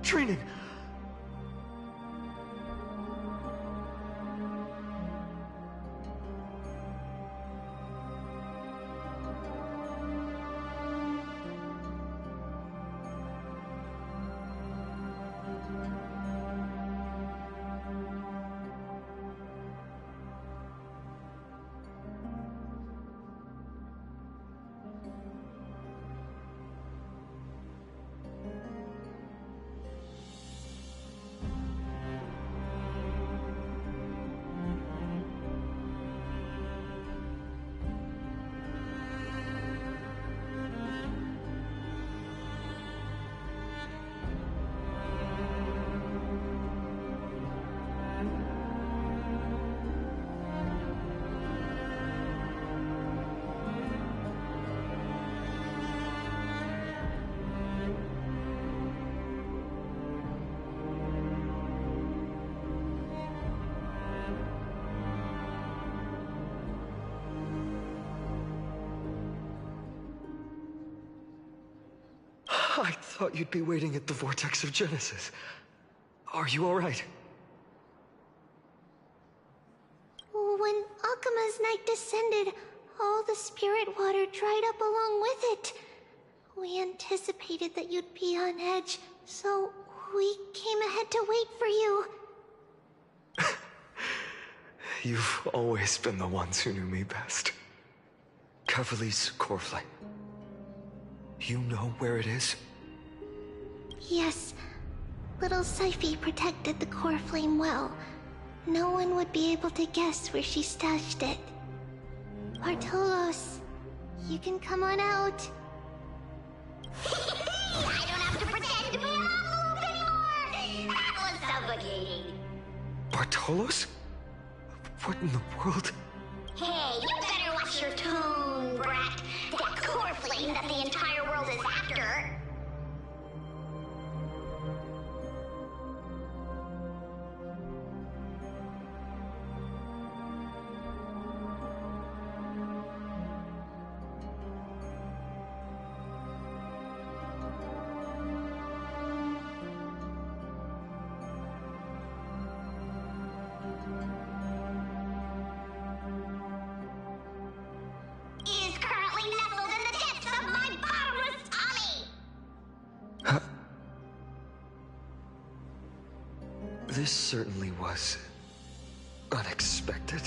training. I thought you'd be waiting at the Vortex of Genesis. Are you all right? When Akuma's night descended, all the spirit water dried up along with it. We anticipated that you'd be on edge, so we came ahead to wait for you. You've always been the ones who knew me best. Cavali's core flame. You know where it is? Yes. Little Syphi protected the core flame well. No one would be able to guess where she stashed it. Bartolos, you can come on out. I don't have to pretend to be an envelope anymore! That was suffocating. Bartolos? What in the world? Hey, you better watch your tone, brat. That core flame that the entire world is after. Is currently nestled in the depths of my bottomless tummy! This certainly was unexpected.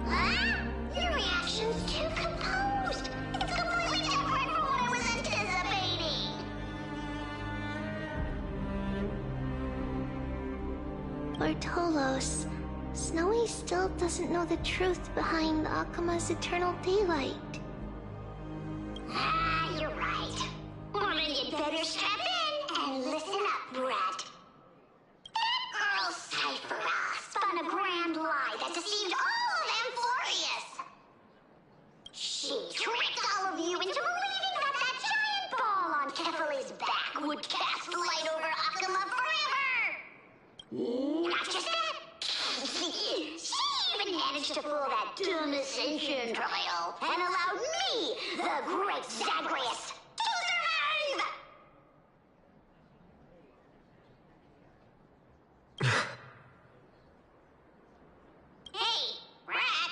Huh? Your reaction's too composed. It's completely different from what I was anticipating. Bartolos, Snowy still doesn't know the truth behind Akuma's eternal daylight. Ah, you're right. Well, then you'd better strap in and listen up, brat. That girl Cyphera spun a grand lie that deceived all of Amphorius. She tricked all of you into believing that that giant ball on Kefali's back would cast light over Akuma forever. Not just that. She even managed to fool that dumb Ascension trial and allowed me, the great Zagreus, to survive! Hey, Rat!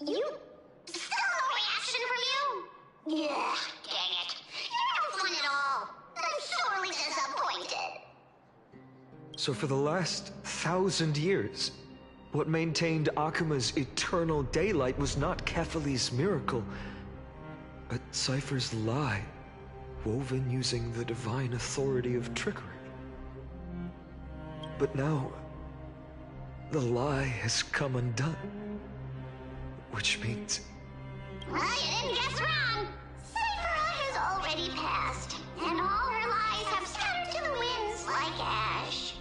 You... still no reaction from you? Yeah, dang it. You're no fun at all. I'm sorely disappointed. So for the last 1,000 years, what maintained Akuma's eternal daylight was not Kefali's miracle, but Cypher's lie, woven using the divine authority of trickery. But now, the lie has come undone. Which means... Well, you didn't guess wrong. Cyphera has already passed, and all her lies have scattered to the winds like ash.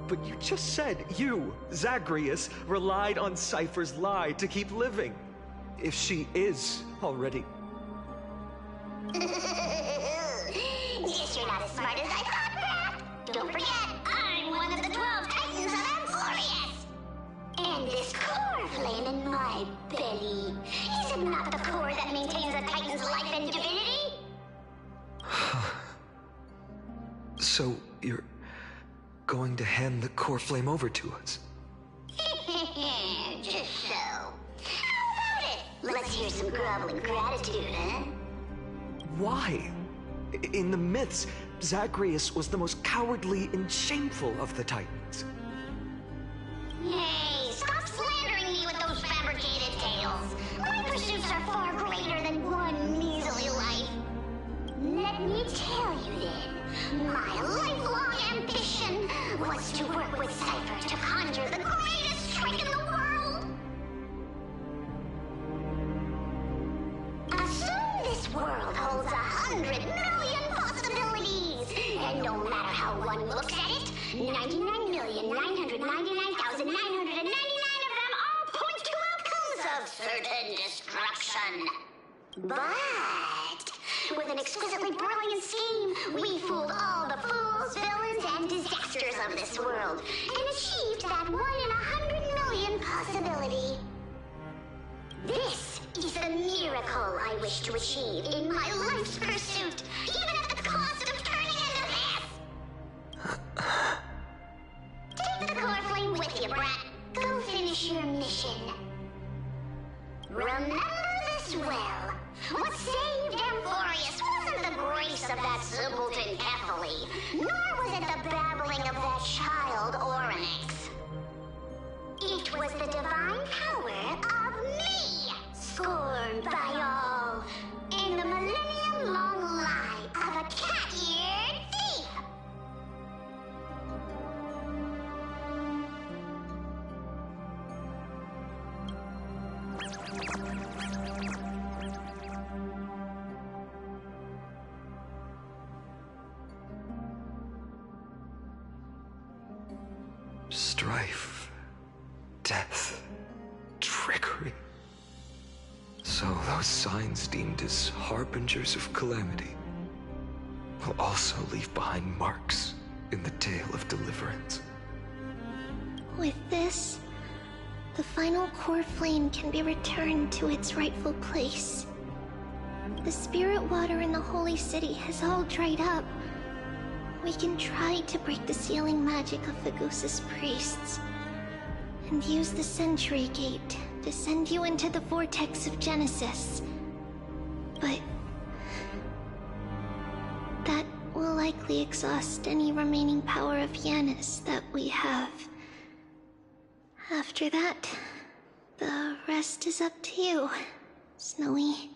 But you just said you, Zagreus, relied on Cypher's lie to keep living. If she is already Guess you're not as smart as I thought, Rat. Don't forget, I'm one of the 12 Titans of Amphorius. And this core flame in my belly, is it not the core that maintains a Titan's life and divinity? So, you're going to hand the core flame over to us? Just so. How about it? Let's hear some groveling gratitude, huh? Why? In the myths, Zagreus was the most cowardly and shameful of the Titans. Hey, stop slandering me with those fabricated tales. My pursuits are far greater than one measly life. Let me tell you then, my lifelong ambition was to work with Cypher to conjure the greatest trick in the world. Assume this world holds 100 million possibilities, and no matter how one looks at it, 99,999,999 of them all point to outcomes of certain destruction. But with an exquisitely brilliant scheme, we fooled all the fools, villains, and disasters of this world, and achieved that 1 in 100 million possibility. This is the miracle I wish to achieve in my life's pursuit, even at the cost of turning into this. Take the core flame with you, Brat. Go finish your mission. Remember this well. What saved Amphorius wasn't the grace of that simpleton Kefali, nor was it the babbling of that child Oryx. It was the divine power of me, scorned by all, in the millennium-long lie of a cat-eared thief. Strife, death, trickery. So those signs deemed as harbingers of calamity will also leave behind marks in the tale of deliverance. With this, the final core flame can be returned to its rightful place. The spirit water in the holy city has all dried up. We can try to break the sealing magic of Fagusis priests, and use the Century Gate to send you into the vortex of Genesis. But that will likely exhaust any remaining power of Yanis that we have. After that, the rest is up to you, Snowy.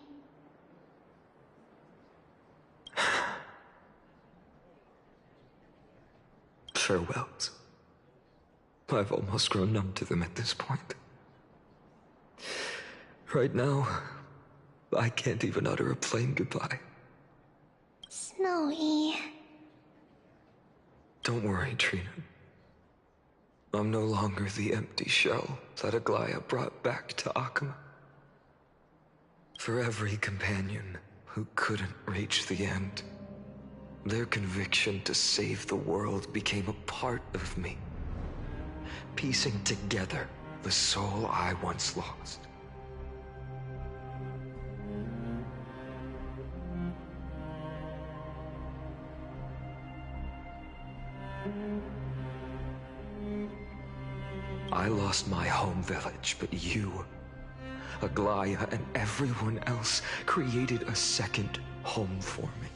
Farewells. I've almost grown numb to them at this point. Right now, I can't even utter a plain goodbye. Snowy. Don't worry, Trina. I'm no longer the empty shell that Aglaya brought back to Akama. For every companion who couldn't reach the end, their conviction to save the world became a part of me, piecing together the soul I once lost. I lost my home village, but you, Aglaya, and everyone else created a second home for me.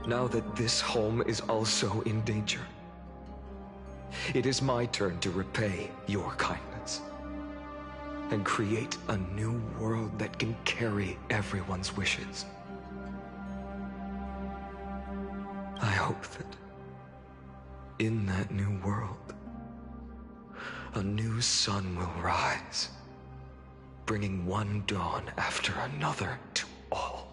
Now that this home is also in danger, it is my turn to repay your kindness and create a new world that can carry everyone's wishes. I hope that in that new world, a new sun will rise, bringing one dawn after another to all.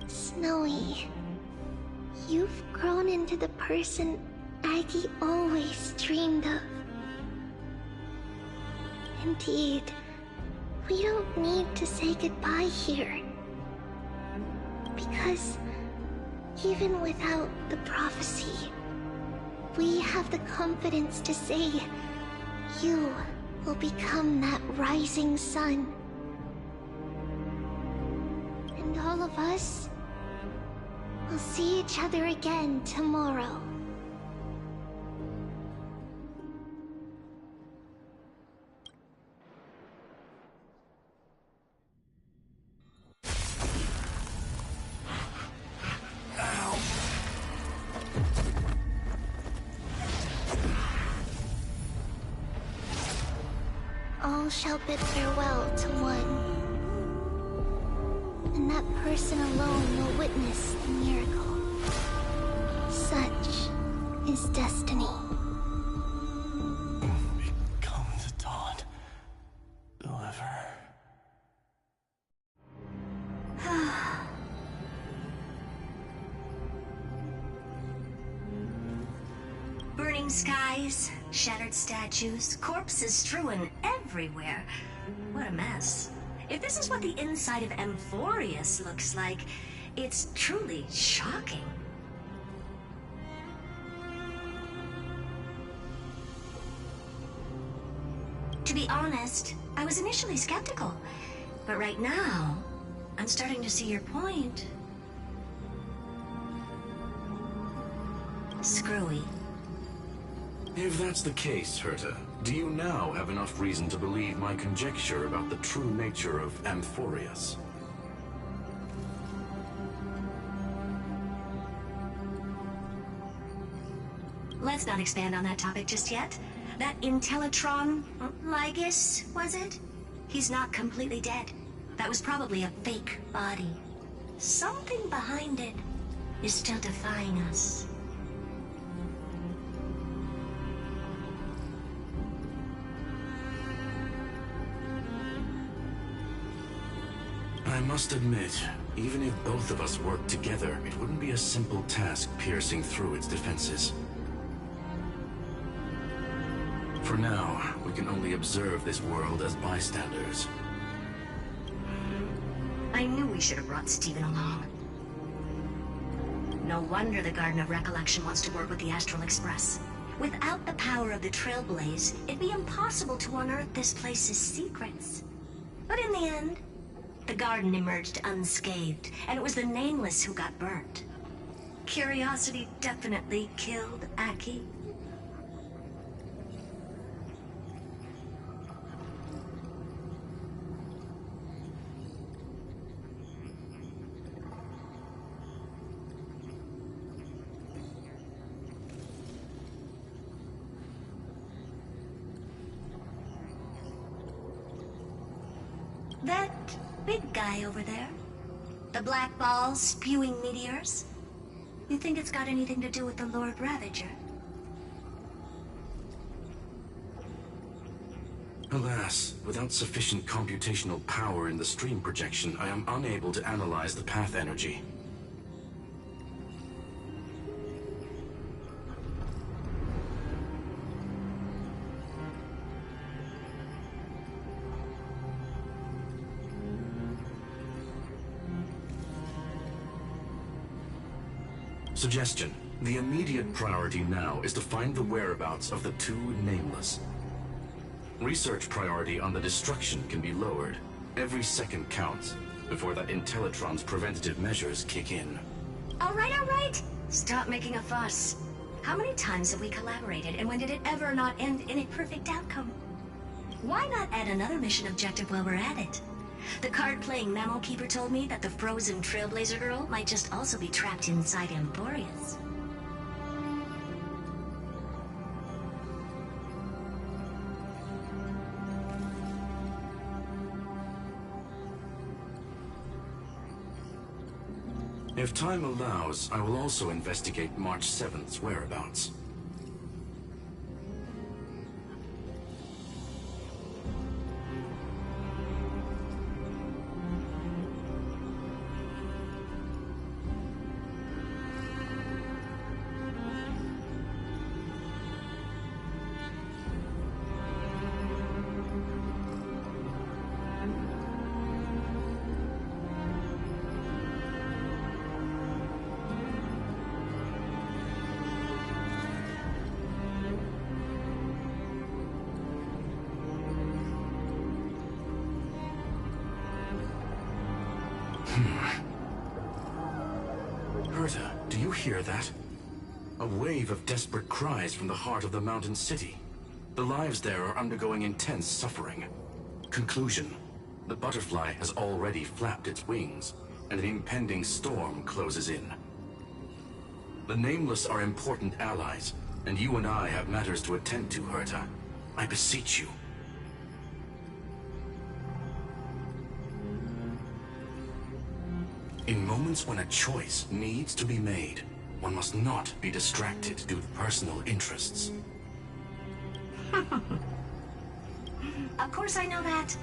Snowy, You've grown into the person Aggie always dreamed of. Indeed, we don't need to say goodbye here. Because even without the prophecy, we have the confidence to say you will become that rising sun. And all of us will see each other again tomorrow. All shall bid farewell to one, and that person alone will witness the miracle. Such is destiny. Become the dawn. Deliver. Burning skies, shattered statues, corpses strewn everywhere. What a mess. If this is what the inside of Amphorius looks like, it's truly shocking. To be honest, I was initially skeptical, but right now, I'm starting to see your point. Screwy. If that's the case, Herta, do you now have enough reason to believe my conjecture about the true nature of Amphorius? Let's not expand on that topic just yet. That Intellitron, Lygus, was it? He's not completely dead. That was probably a fake body. Something behind it is still defying us. I must admit, even if both of us worked together, it wouldn't be a simple task piercing through its defenses. For now, we can only observe this world as bystanders. I knew we should have brought Steven along. No wonder the Garden of Recollection wants to work with the Astral Express. Without the power of the Trailblaze, it'd be impossible to unearth this place's secrets. But in the end, the garden emerged unscathed, and it was the Nameless who got burnt. Curiosity definitely killed Aki. That big guy over there, the black ball spewing meteors, you think it's got anything to do with the Lord Ravager? Alas, without sufficient computational power in the stream projection, I am unable to analyze the path energy. Suggestion. The immediate priority now is to find the whereabouts of the two Nameless. Research priority on the destruction can be lowered. Every second counts before that Intellitron's preventative measures kick in. All right. Stop making a fuss. How many times have we collaborated, and when did it ever not end in a perfect outcome? Why not add another mission objective while we're at it? The card-playing Mammal Keeper told me that the frozen Trailblazer girl might just also be trapped inside Amphorius. If time allows, I will also investigate March 7th's whereabouts. Herta, do you hear that? A wave of desperate cries from the heart of the mountain city. The lives there are undergoing intense suffering. Conclusion. The butterfly has already flapped its wings, and an impending storm closes in. The Nameless are important allies, and you and I have matters to attend to, Herta. I beseech you. In moments when a choice needs to be made, one must not be distracted due to personal interests. Of course I know that.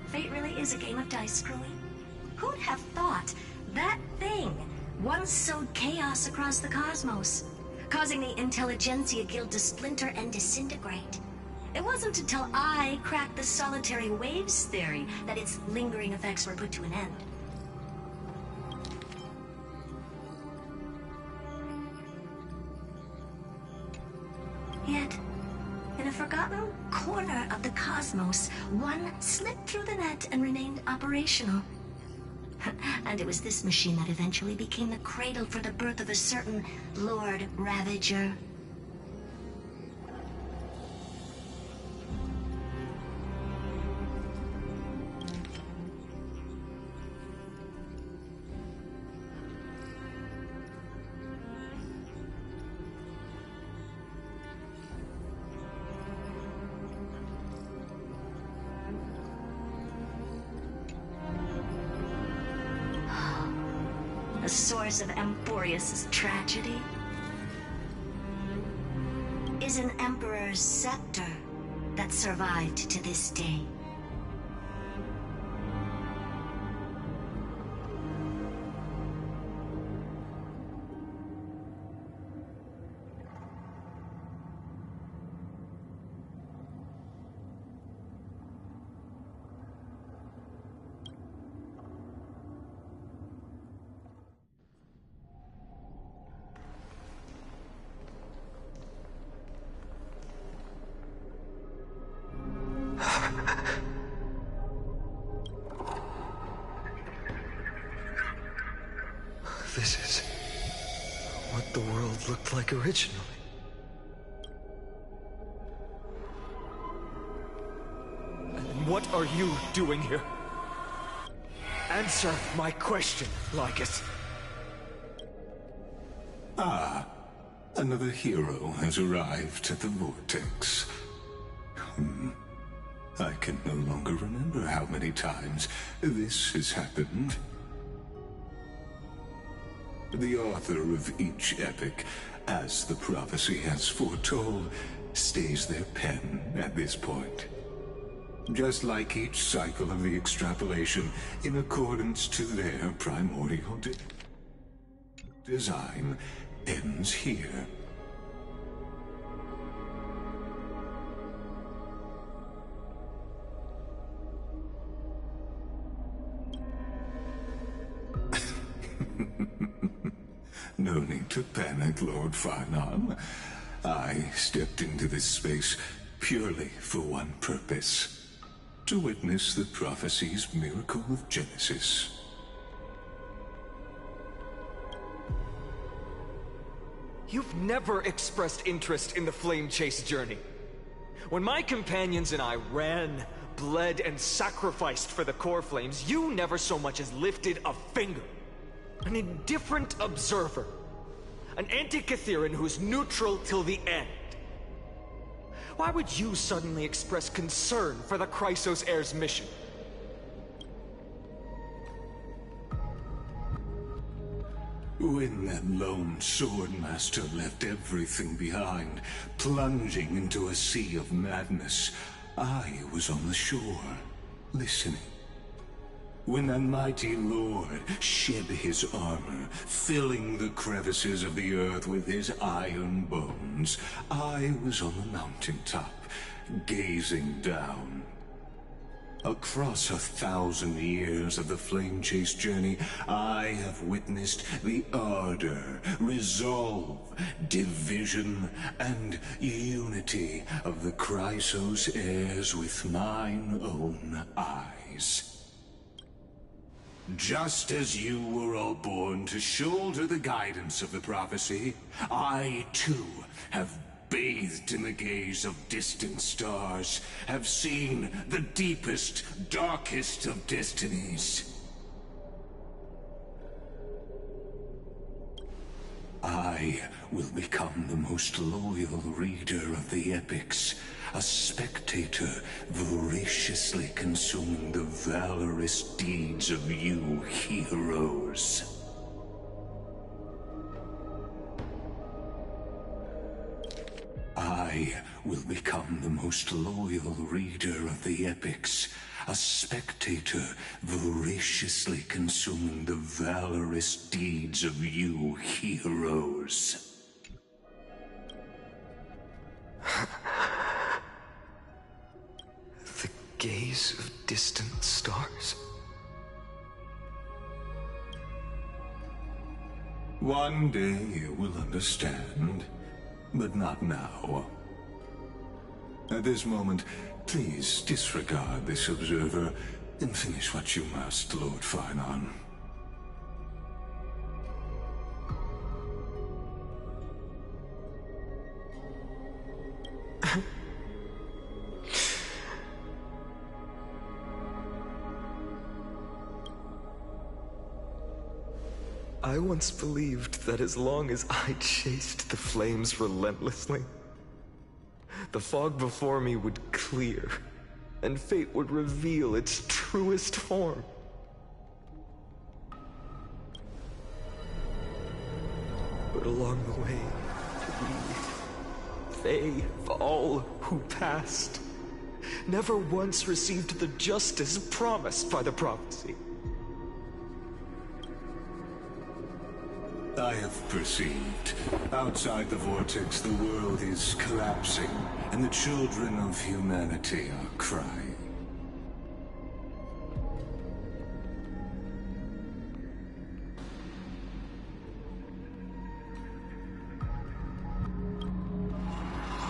Fate really is a game of dice screwing. Who'd have thought that thing once sowed chaos across the cosmos, causing the Intelligentsia Guild to splinter and disintegrate? It wasn't until I cracked the solitary waves theory that its lingering effects were put to an end. Yet, in a forgotten corner of the cosmos, one slipped through the net and remained operational. And it was this machine that eventually became the cradle for the birth of a certain Lord Ravager. The source of Amphorius' tragedy is an Emperor's scepter that survived to this day. This is what the world looked like originally. And what are you doing here? Answer my question, Lycus. Ah, another hero has arrived at the Vortex. I can no longer remember how many times this has happened. The author of each epic, as the prophecy has foretold, stays their pen at this point. Just like each cycle of the extrapolation, in accordance to their primordial design, ends here. No need to panic, Lord Farnon. I stepped into this space purely for one purpose: to witness the prophecy's miracle of Genesis. You've never expressed interest in the Flame Chase journey. When my companions and I ran, bled, and sacrificed for the Core Flames, you never so much as lifted a finger. An indifferent observer. An anti-Catheran who's neutral till the end. Why would you suddenly express concern for the Chrysos Heir's mission? When that lone swordmaster left everything behind, plunging into a sea of madness, I was on the shore, listening. When that mighty lord shed his armor, filling the crevices of the earth with his iron bones, I was on the mountaintop, gazing down. Across 1,000 years of the Flame Chase journey, I have witnessed the ardor, resolve, division, and unity of the Chrysos Heirs with mine own eyes. Just as you were all born to shoulder the guidance of the prophecy, I too have bathed in the gaze of distant stars, have seen the deepest, darkest of destinies. I will become the most loyal reader of the epics, a spectator voraciously consuming the valorous deeds of you heroes. I will become the most loyal reader of the epics, a spectator voraciously consuming the valorous deeds of you heroes. The gaze of distant stars. One day you will understand, but not now. At this moment, please disregard this observer and finish what you must, Lord Farnon. I once believed that as long as I chased the flames relentlessly, the fog before me would clear, and fate would reveal its truest form. But along the way, they, all who passed, never once received the justice promised by the prophecy. I have perceived. Outside the vortex, the world is collapsing, and the children of humanity are crying.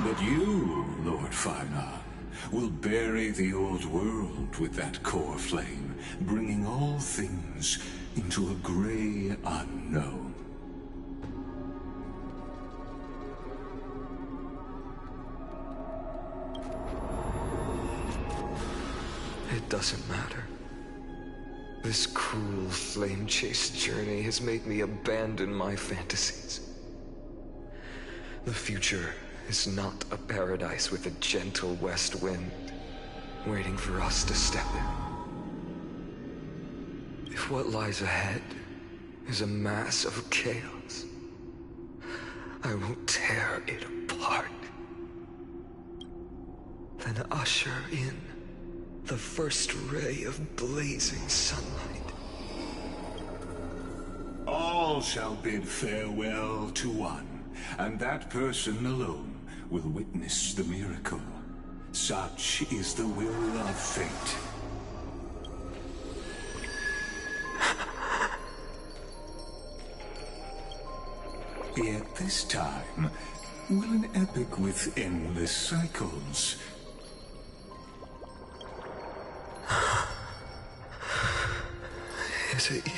But you, Lord Farnon, will bury the old world with that core flame, bringing all things into a gray unknown. It doesn't matter. This cruel flame-chased journey has made me abandon my fantasies. The future is not a paradise with a gentle west wind waiting for us to step in. If what lies ahead is a mass of chaos, I will tear it apart. Then usher in the first ray of blazing sunlight. All shall bid farewell to one, and that person alone will witness the miracle. Such is the will of fate. Yet this time, will an epic with endless cycles Is it you?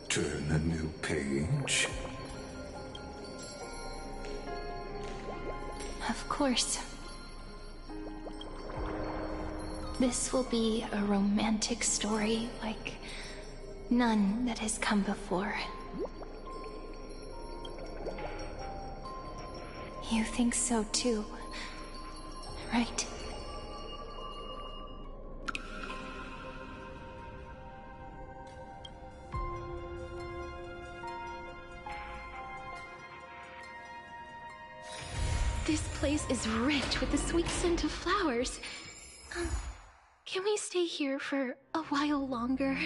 turn a new page? Of course. This will be a romantic story like none that has come before. You think so too, right? This place is rich with the sweet scent of flowers. Can we stay here for a while longer?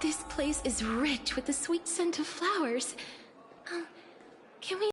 This place is rich with the sweet scent of flowers.